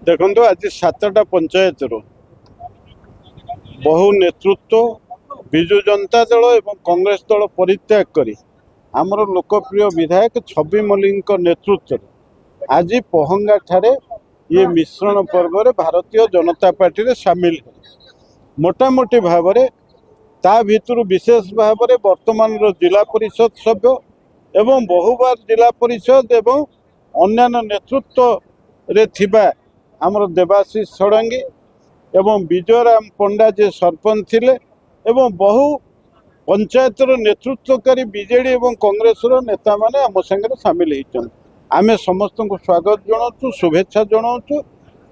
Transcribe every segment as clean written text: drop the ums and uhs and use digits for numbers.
देखो आज 7टा पंचायत बहु नेतृत्व विजु जनता दल एवं कांग्रेस दल परित्याग करी आमर लोकप्रिय विधायक छवि मल्लिक नेतृत्व आज पहंगा ठारे ये मिश्रण पर्व रे भारतीय जनता पार्टी रे सामिल मोटामोटी भाव में ता भितर विशेष भाव में वर्तमान जिला परिषद सभ्य एवं बहुबार जिला परिषद एवं अन्यान्य नेतृत्व रे थिबा आमर देवाशीष षडंगी एवं विजयराम पंडा जे सरपंच थिले एवं बहु पंचायतर नेतृत्वकारी बीजेडी एवं कांग्रेस नेता माने आम संगे सामिल होती आमे समस्त को स्वागत जनाऊँ शुभेच्छा जनाऊँ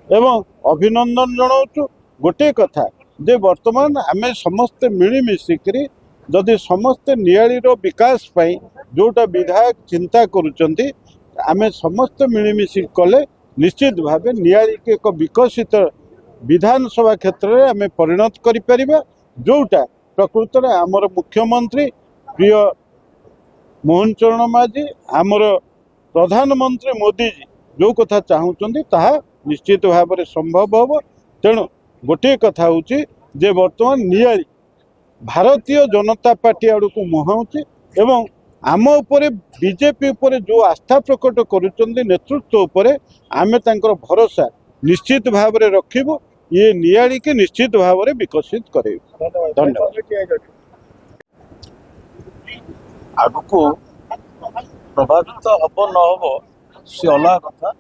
एवं अभिनंदन जनाऊँ गोटे कथा जे वर्तमान आमे समस्ते मिलमिशिकी जदि समस्ते नियालीर विकास पाई जोटा विधायक चिंता करुचंती आमे समस्ते मिलमिशिकी कले निश्चित भाव नियाली के एक विकसित विधानसभा क्षेत्र में आमे परिणत करिपरिबा जोटा प्रकृत में आमर मुख्यमंत्री प्रिय मोहन चरण माझी आमर प्रधानमंत्री मोदी जी जो कथा चाहूँगी ताहा निश्चित भाव में संभव हम तेणु गोटे कथा होची जे वर्तमान नियाली भारतीय जनता पार्टी आड़ को मुहाऊँच एवं आम उपरे बीजेपी उपरे जो आस्था प्रकट करुचंदी नेतृत्व उपरे आमे तांकर भरोसा निश्चित भाव में रखिबु ये नियाली के निश्चित भाव में विकसित करे। धन्यवाद। आगको प्रभावित हम न हम सी अलग कथा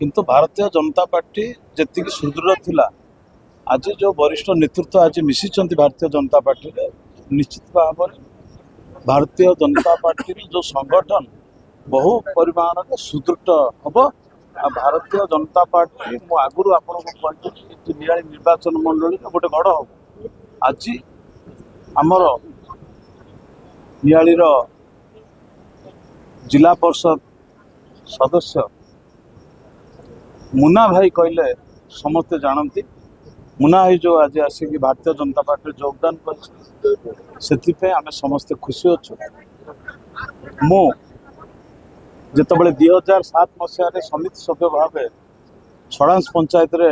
किंतु भारतीय जनता पार्टी जी सुदृढ़ थिला आज जो वरिष्ठ नेतृत्व आज मिशिचंती भारतीय जनता पार्टी रे निश्चित भाव में भारतीय जनता पार्टी जो संगठन बहु परिमाण में सुदृढ़ हम भारतीय जनता पार्टी मु आगुरी आपको नियाली निर्वाचन मंडली गोटे गढ़ हम आज आमर नियालीर जिला परिषद सदस्य मुना भाई कहले समस्ते जानती मुना भाई जो आज आसिक भारतीय जनता पार्टी योगदान कर आम समस्ते खुशी अच्छु मु जितेबाला 2007 मसीह समिति सभ्य भाव छड़ांस पंचायत रे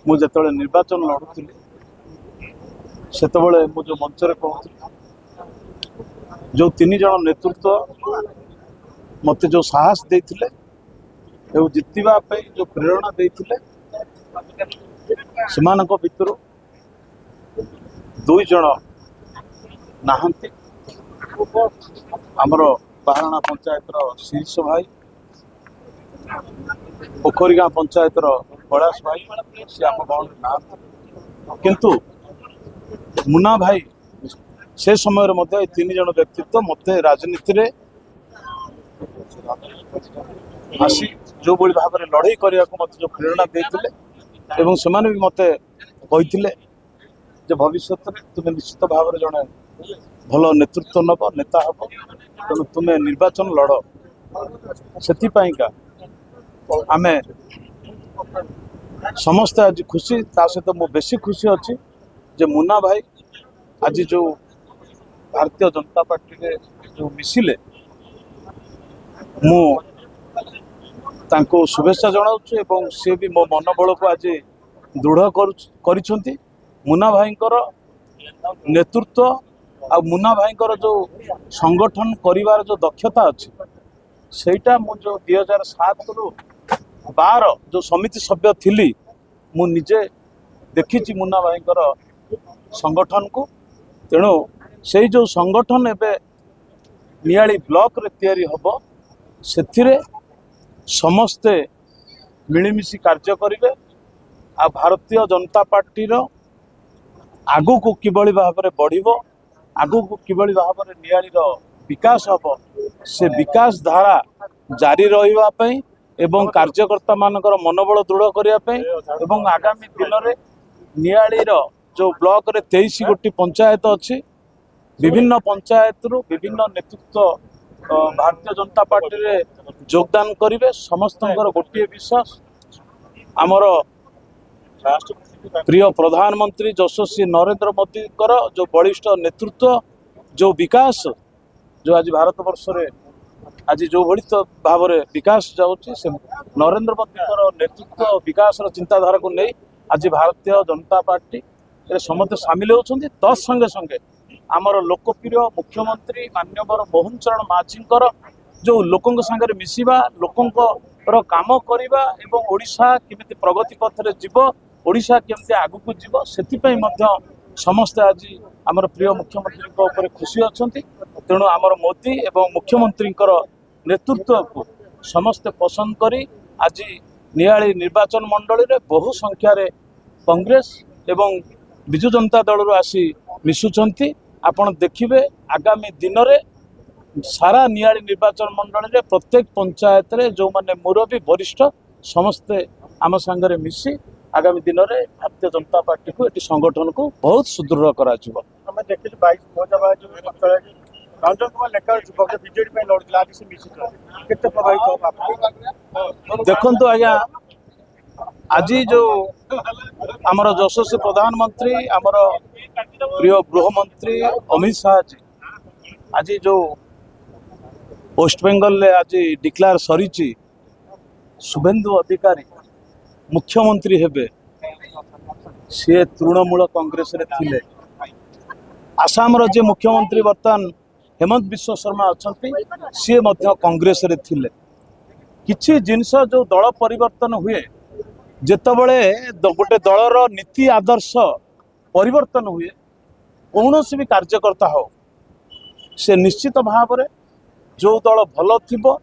मुझे निर्वाचन लड़ुली से जो मंच कहूँ जो 3 जन नेतृत्व मत जो साहस देते जितवा जो प्रेरणा देते सेमानक भितर 2 जन नहांती आमर बाराणा पंचायत शीर्ष भाई पोखरीगाँ पंचायत कैलाश भाई सी आम गाँव ना किंतु मुना भाई से समय मध्य 3 जन व्यक्तित्व मत राजनीति रे आसी जो बड़ी भाव में लड़ाई करने को मत जो प्रेरणा देते एवं सेमाने भी मत कहते भविष्य में तुम्हें निश्चित भाव में जड़े भल नेतृत्व नब नेता हम तेणु तुम्हें निर्वाचन लड़ से आमे समस्ते आज खुशी ता सहित मु बेसी खुशी अच्छी जे मुन्ना भाई आज जो भारतीय जनता पार्टी रे जो मिसिले मु तांको शुभेच्छा जनाऊँ एवं सी भी मो मनोबल को आज दृढ़ कर मुना भाईंकर नेतृत्व आ मुना भाईंकर जो संगठन करिवार जो दक्षता अच्छी सेटा मु जो 2007 रु 12 जो समिति सभ्य थिली मु निजे देखी मुना भाईंकर संगठन को तेणु से जो संगठन एबे नियाली ब्लॉक रे तैयारी हबो सेथिरे समस्ते मिलमिशी कार्य करेंगे आ भारतीय जनता पार्टी आगु को किभली भाव में बढ़िबो आगु को किभली भाव में नियाली विकास हम से विकास धारा जारी रहिबा पई एवं कार्यकर्ता मानकर मनोबल दृढ़ करने एवं आगामी दिन में नियालीर जो ब्लॉक रे 23 गोटी पंचायत अच्छी विभिन्न पंचायत रु विभिन्न नेतृत्व भारतीय जनता पार्टी रे योगदान करेंगे समस्त गोटे विश्वास आमर प्रिय प्रधानमंत्री यशस्वी नरेंद्र मोदी जो बलिष्ठ नेतृत्व जो विकास जो आज भारत वर्ष रे आज जो भली तो भाव में विकास जाऊँगी से नरेंद्र मोदी नेतृत्व विकास चिंताधारा को नहीं आज भारतीय जनता पार्टी समस्त सामिल होती तत्संगे संगे आमर लोकप्रिय मुख्यमंत्री मान्यवर मोहन चरण माझींकर जो लोकों सागर मिसिबा लोकों काम करवा एवं ओडिशा केमिति प्रगति पथ में जीव ओडिशा केमिति आगु जीव से समस्ते आज आमर प्रिय मुख्यमंत्री खुशी अच्छा तेणु आमर मोदी एवं मुख्यमंत्री नेतृत्व को समस्ते पसंद करी आज नियाली निर्वाचन मंडली रे बहु संख्यार कांग्रेस एवं विजु जनता दल आसी मिशुचंती आपण देखिबे आगामी दिन रे सारा नियाली निर्वाचन मंडली रे प्रत्येक पंचायत रे जो माने मुरबी वरिष्ठ समस्ते आम सांगरे मिसी आगामी दिन में भारतीय जनता पार्टी को ये संगठन को बहुत सुदृढ़ करा ଆମେ ଦେଖିଲୁ 22 ମୌଜାବା ଯୋଉ ଅଞ୍ଚଳରେ ରଞ୍ଜନ କୁମାର ଲେଙ୍କା ଯୁବକ ବିଜେଡି ପାଇଁ ଲଢୁଥିଲା ଆଜି ସେ ମିଶିଥିଲା କେତେ ପ୍ରଭାବିତ ହେବ ଆପଣ देखंतु आज्ञा आज जो आमर यशस्वी प्रधानमंत्री आमर प्रिय गृहमंत्री अमित शाह जी आज जो वेस्ट बेंगल ले आज डिक्लेयर सरी शुभेन्दु अधिकारी मुख्यमंत्री हेबे सी तृणमूल कांग्रेस रे थिले आसाम जे मुख्यमंत्री बर्तमान हेमंत विश्व शर्मा अच्छा सी कांग्रेस रे थिले किछि जिनस जो दल परिवर्तन हुए जेतबळे गोटे दलर नीति आदर्श परिवर्तन हुए कौन भी कार्यकर्ता हो से निश्चित भाव में जो दल भल थिबो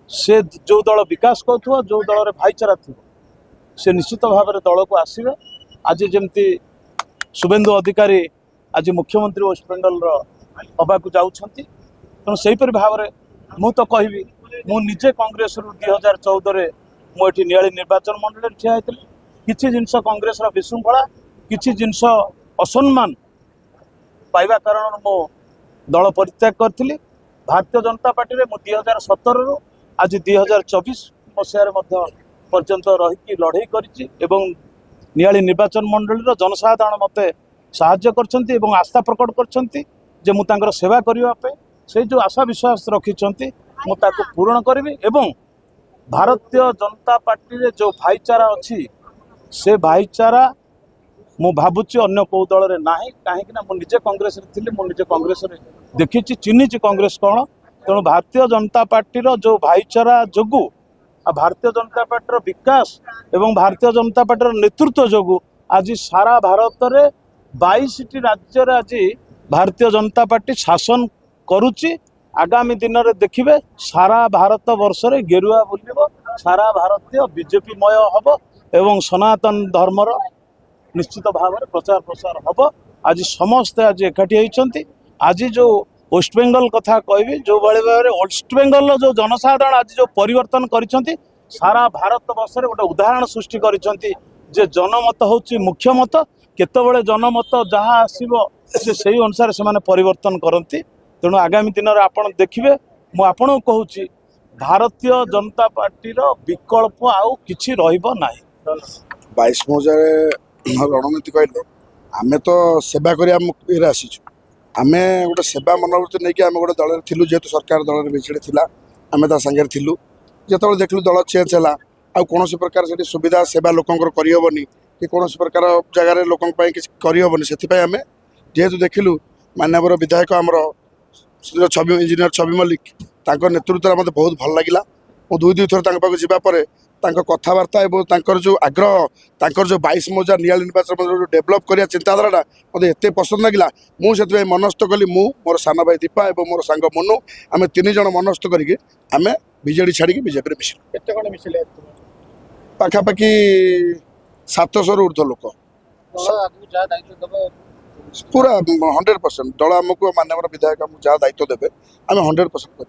से जो दल विकास करुथबो जो दल रे भाईचारा थिबो से निश्चित भाव में दल को आसवे आज जमती शुभेन्दु अधिकारी आज मुख्यमंत्री वेस्ट बेंगल हवा को जाऊँगी तेणु सेहीपरि भाव में मु तो कहबी मु निजे कांग्रेस रु 2014 मुझे नियाली निर्वाचन मंडल ठिया होती किसी जिनस कांग्रेस विशृंखला किसी जिनस असम्मान पाइबा कारण मो दल परित्याग करी भारतीय जनता पार्टी में 2017 रु आज 2024 मसीह पर्यंत रही लड़े करी नियाली निर्वाचन मंडल जनसाधारण मते साहाय्य करछंती एवं आस्था प्रकट करछंती जे मु तांकर सेवा करने से जो आशा विश्वास रखिंट मुझे पूरण करी एवं भारतीय जनता पार्टी रे जो भाईचारा अच्छी से भाईचारा मु भावुची अन्य कौ दल में ना कहीं मु निजे कांग्रेस थी मुझे कांग्रेस देखी चिन्ही कांग्रेस कौन तेणु भारतीय जनता पार्टी जो भाईचारा जोगु भारतीय जनता पार्टी विकास एवं भारतीय जनता पार्टी नेतृत्व जोगु आज सारा भारत में 22टी राज्य आज भारतीय जनता पार्टी शासन करुच्ची आगामी दिन में देखिए सारा भारत वर्ष रे गेरुआ बुलिब सारा भारतीय बीजेपी मय हम एवं सनातन धर्मर निश्चित भाव में प्रचार प्रसार हम आज समस्ते आज एकाठी होती आज जो वेस्ट बेंगल कथा कहबी जो भाई भाव में वेस्ट बेंगल जो जनसाधारण आज जो परिवर्तन करिसेंती सारा भारत वर्ष रे गोटे उदाहरण सृष्टि करिसेंती जे जनमत होची मुख्य मत केतबेले जनमत जहाँ आसीबो से अनुसार से परिवर्तन करती तेणु आगामी दिन में आपण देखिए मु आपन कहूँ भारतीय जनता पार्टी विकल्प आउ किछि रहिबो नाही 22 मौजारे रणनीति कहले आमे तो सेवा करिया आसीचु आमे गोटे सेवा मनोवृत्ति नहीं कि आमे गोटे दल थिलु जेतु सरकार दल बिछड़े थिला आमे ता संगे थिलु जेतबेले देखलु दल चेंज हला आ कोनोसी प्रकार से सुविधा सेवा लोकंकर करियबनी कि कोनोसी प्रकार जगार लोकंक पई किछ करियबनी सेथि पई आमे जेतु देखलु माननीय विधायक आमर छवि इंजीनियर छवि मल्लिक तांको नेतृत्व मते बहुत भल लागिला मो दुई थर तांको पाक जिबा परे तांको कथावार्ता एवं तांकर जो आग्रह तांकर जो 22 मौजा नियाली निर्वाचन जो डेभलप करिया चिंताधाराटा मते एते पसंद लागिला मु सेति मनस्थ कली मु मोर सान भाई दीपा एवं मोर सांग मनु आमे 3 जण मनस्थ करिके आमे बीजेडी छाड़ी के बीजेपी रे मिसिल କେତେ କଣ ମିଶିଲେ पाखापाखि 700 ରୁ ऊर्ध्व लोक ଦଳ ଆଗକୁ ଯାହା ଦାୟିତ୍ୱ ଦେବ पूरा 100% दल आमको माननीय विधायक जहाँ दायित्व देवे आम 100% कर